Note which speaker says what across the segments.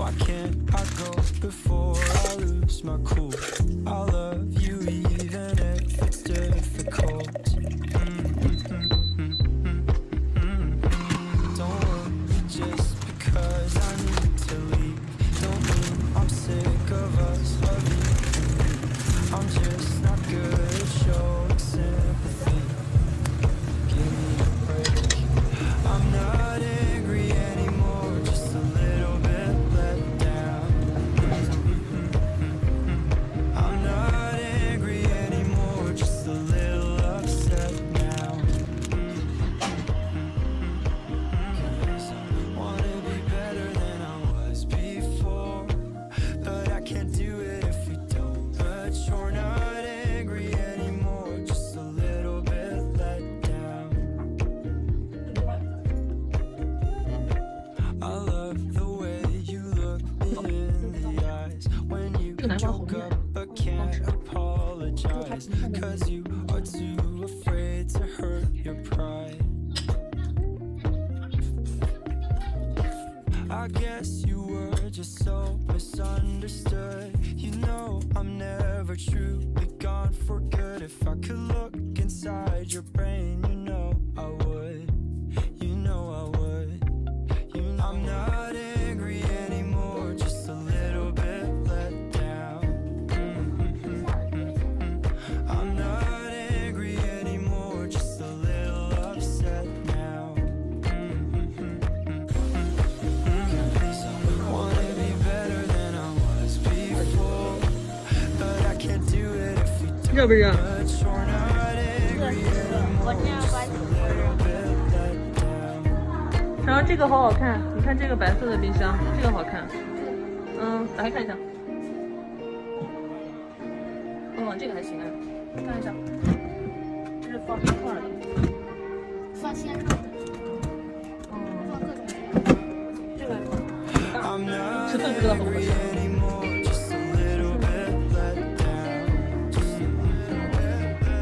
Speaker 1: Why can't I go before I lose my cool? I love you even if it's difficult. Don't worry, just because I need to leave don't mean I'm sick of us loving. I'm just not good at showing sympathy. Give me a break. I'm not angry anymore, just a little bit let down. I'm not angry anymore, just a little upset now. 'Cause I wanna be better than I was before, but I can't do it if we don't. But you're not angry anymore, just a little bit let down. I love the way you look me in the eyes when you joke up but can't apologize, 'cause you are too afraid to hurt your pride. I guess you were just so misunderstood. You know I'm never truly gone for good. If I could look inside your brain, you know I would. You know I would. You know I'm not angry anymore, just a little bit let down. I'm not angry anymore, just a little upset now. 'Cause I wanna be better than I was before, but I can't do it if we don't.
Speaker 2: 热不热？
Speaker 1: But you're not angry anymore, just a little bit let down.
Speaker 2: 然后这个好好看，你看这个白色的冰箱，这个好看。打开看一下。这个还行啊，看一下。这是放冰块的。
Speaker 3: 放鲜肉的，放各种
Speaker 2: 这个尺寸不知道合不合适。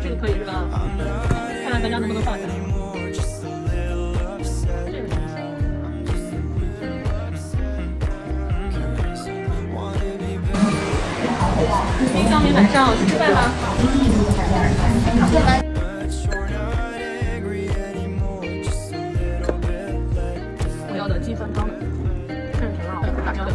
Speaker 2: 这个可以是吧？看看咱家能不能放下。冰箱没买上，去吃饭吧。我要的金酸汤的，看着挺好，大条的。